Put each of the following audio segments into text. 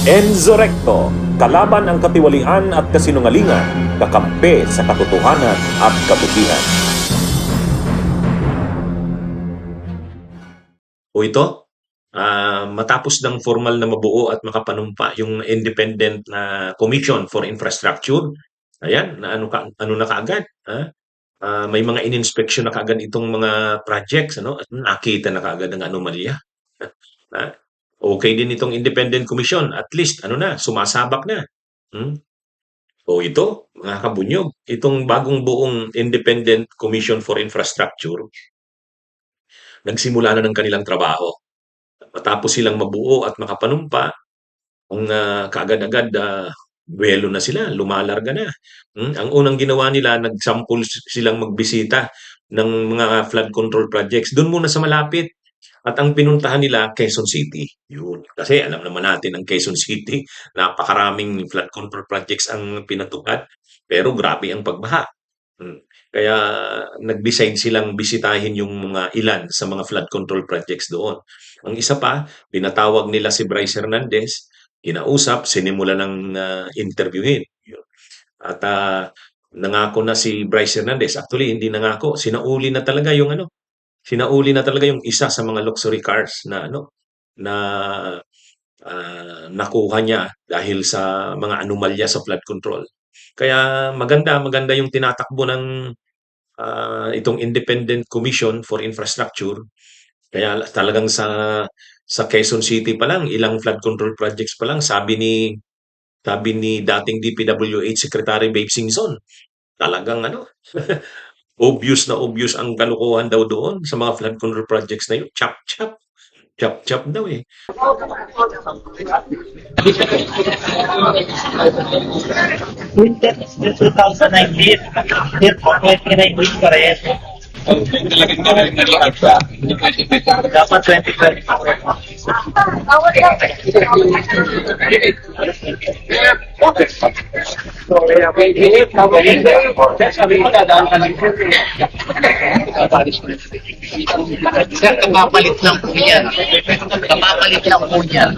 Enzo Recto, kalaban ang katiwalian at kasinungalingan, kakampi sa katotohanan at kabutihan. O ito, matapos ng formal na mabuo at makapanumpa yung independent na Commission for Infrastructure, ayan, na ano na kaagad, may mga ininspeksyon na kaagad itong mga projects, ano, at nakita na kaagad ang anomalya. Ah, okay din itong independent commission, at least ano na, sumasabak na. Hmm? O ito, mga kabunyog, itong bagong buong independent commission for infrastructure, nagsimula na ng kanilang trabaho. Matapos silang mabuo at makapanumpa, ang kaagad-agad buwelo na sila, lumalarga na. Ang unang ginawa nila, nagsampul silang magbisita ng mga flood control projects. Doon muna sa malapit. At ang pinuntahan nila, Quezon City. Yun. Kasi alam naman natin ang Quezon City, napakaraming flood control projects ang pinatupad. Pero grabe ang pagbaha. Kaya nag-decide silang bisitahin yung mga ilan sa mga flood control projects doon. Ang isa pa, pinatawag nila si Bryce Hernandez, kinausap, sinimula ng interviewin. Yun. At nangako na si Bryce Hernandez. Actually, hindi nangako. Sinauli na talaga yung isa sa mga luxury cars na na nakuha niya dahil sa mga anomalya sa flood control. Kaya maganda yung tinatakbo ng itong Independent Commission for Infrastructure. Kaya talagang sa Quezon City pa lang, ilang flood control projects pa lang, sabi ni dating DPWH Secretary Babe Singson, talagang obvious na obvious ang kalokohan daw doon sa mga flood control projects na yun. Chop daw eh. Winter 2019, therefore 2019 pa rin. Dapat 2020. Sir, kapapalit lang po yan. Kapapalit lang po yan.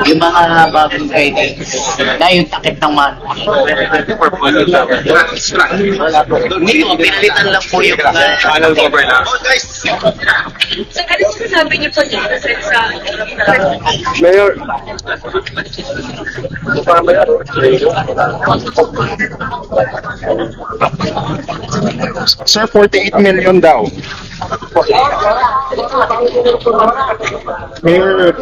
Yung mga bagong guidance na yung takip ng man. Hindi mo, pinalitan lang po yung Channel cover na. So, ano sasabi niyo po dito sa Mayor. Sir, 48 million daw. Mayor.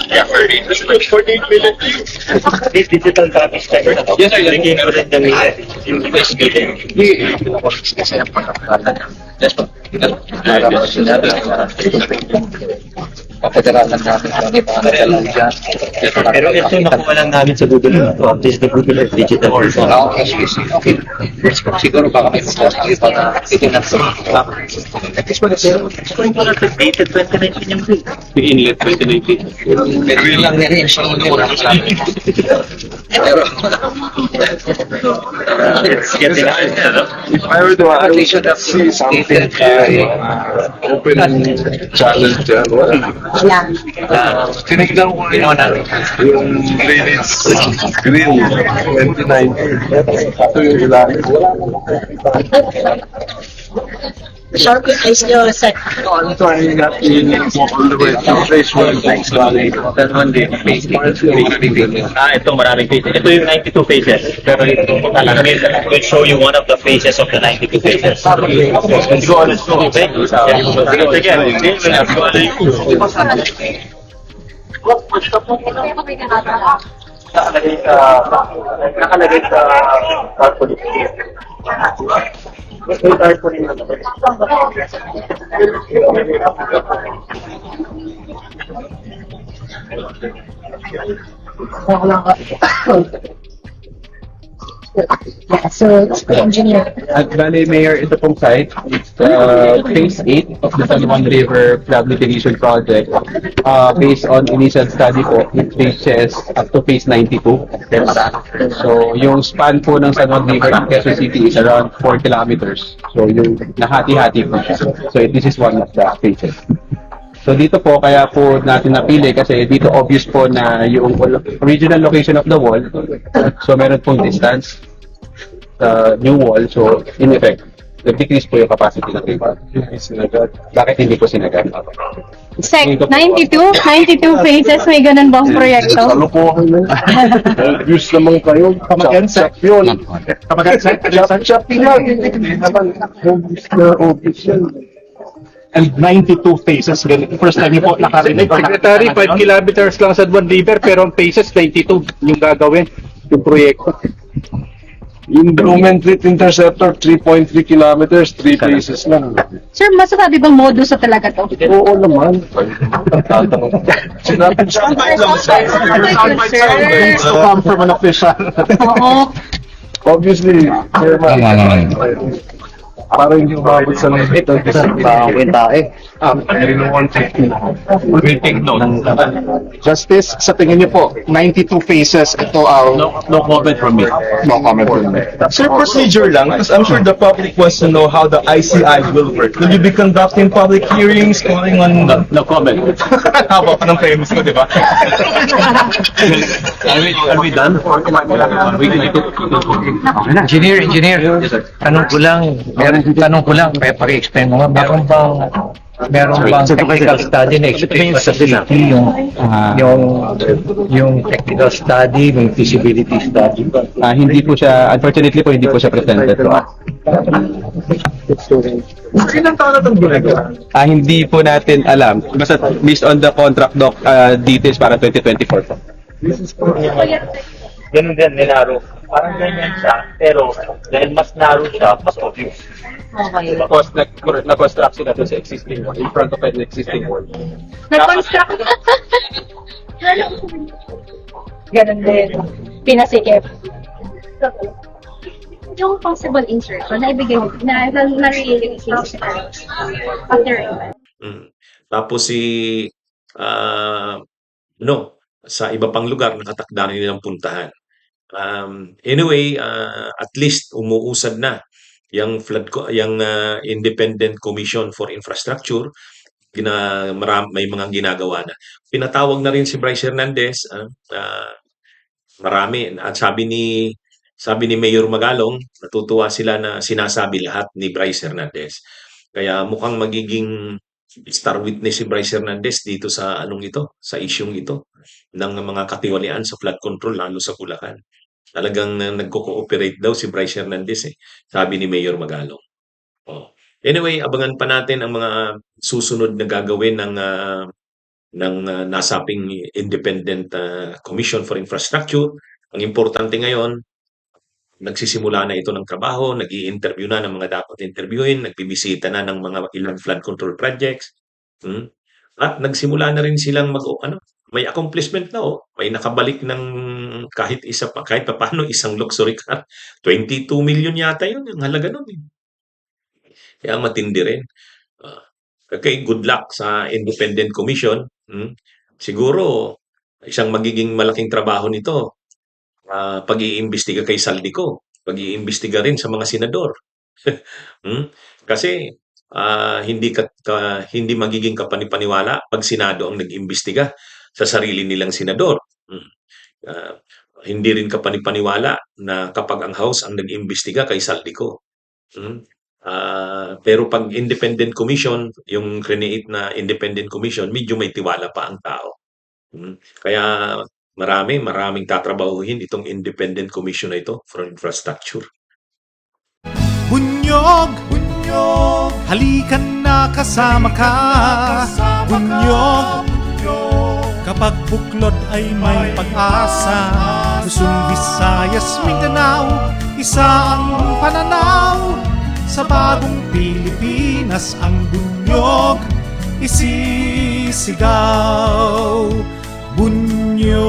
Yeah, 48 million. This digital traffic center. Yes, sir. Bigyan ko rin ng investigation. kapateralan natin sa mga pangalan dyan. Pero ito nakuha lang namin sa Google. This is the Google Earth Digital. Okay. Siguro baka may masasabi pa na itinasok. This one is dated 2019 yung bill. The inlet 2019. Pero yun lang rin siya kurang sa amin. Pero If I were to see something open challenge dyan, tinignan ko yung drainage green 2019. Ito yung ilalim. sharp eyes niyo, sir? I'm trying not to walk all the way to the place where things valley. That one din. Ito maraming phases. Ito yung 92 phases. Pero ito talaga will show you one of the phases of the 92 phases. And go on and show. Okay? Nakalagay sa tarpaulin. May tarpaulin na naman. Yeah, so engineer. At Valley Mayor, ito pong site, it's phase 8 of the San Juan River Flood Mitigation Project. Based on initial study po, it reaches up to phase 92. So yung span po ng San Juan River in Quezon City is around 4 kilometers. So yung nahati-hati po siya. So this is one of the phases. So dito po, kaya po natin napili kasi dito obvious po na yung original location of the wall. So meron pong distance sa new wall. So in effect, nag-decrease po yung capacity ng river. Bakit hindi po sinagat? Sec, 92 phases, may ganun bang proyekto? Ano po? Obvious naman kayo. Kamag-answer yun. Kamag-answer? Chap lang. Hindi naman obvious yun. And 92 phases. First time niyo po nakarinig. Secretary, 5 kilometers lang sa San River pero ang phases 92 yung gagawin, yung proyekto. Yung Blumen Treat Interceptor, 3.3 kilometers, 3 phases lang. Sir, masasabi bang modus sa talaga to? Oo naman. Sinabi siya. To come from an official. Oo. Obviously, Chairman, parang hindi umabot sa limit ng We'll take note. Justice, sa tingin niyo po, 92 phases, ito ang... No comment from me. No comment from me. Sir, procedure lang, because I'm sure the public wants to know how the ICI will work. Will you be conducting public hearings, calling on... No comment. Haba pa ng premise ko, di ba? Are we done? Engineer, tanong ko lang, paki-explain mo nga, meron bang technical study na explain facility yung technical study, yung feasibility study? Hindi po siya, unfortunately po, hindi po siya presented to us. Ilang taon na itong ginagawa? Hindi po natin alam. Basta based on the contract doc details para 2024 po. Ganun din, nilaro. Parang ganyan siya, pero dahil mas narrow siya, mas obvious. Okay. Tapos nag-construct sila doon sa existing wall, in front of an existing wall. Nag-construct. Ganun din. Pinasikip. Yung possible insertion na ibigay na na-release after Tapos sa iba pang lugar nakatakda na nilang puntahan. Anyway, at least umuusad na yung Independent Commission for Infrastructure. May mga ginagawa na. Pinatawag na rin si Bryce Hernandez. Marami. At sabi ni Mayor Magalong, natutuwa sila na sinasabi lahat ni Bryce Hernandez. Kaya mukhang magiging star witness si Bryce Hernandez dito sa sa isyung ito ng mga katiwalian sa flood control lalo sa Bulacan. Talagang nagko-cooperate daw si Bryce Hernandez sabi ni Mayor Magalong. Anyway, abangan pa natin ang mga susunod na gagawin ng nasabing Independent Commission for Infrastructure. Ang importante ngayon, nagsisimula na ito ng trabaho, nag-i-interview na ng mga dapat interviewin, nagbibisita na ng mga ilang flood control projects. At nagsimula na rin silang may accomplishment na may nakabalik ng kahit paano isang luxury car. 22 million yata yun, ang halaga nun. Kaya matindi rin. Okay, good luck sa Independent Commission. Siguro, isang magiging malaking trabaho nito, pag-iimbestiga kay Saldico, pag-iimbestiga rin sa mga senador. Kasi hindi magiging kapanipaniwala pag Senado ang nag-imbestiga sa sarili nilang senador. Hindi rin kapanipaniwala na kapag ang House ang nag-imbestiga kay Saldico. Pero pag Independent Commission, yung create na Independent Commission, medyo may tiwala pa ang tao. Kaya maraming tatrabahuhin itong Independent Commission na ito for Infrastructure. Bunyog, halikan na kasama ka. Bunyog, kapag buklod ay may pag-asa. Luzon, Visayas, Mindanao, isa ang pananaw. Sa bagong Pilipinas ang bunyog isisigaw. Bunyog.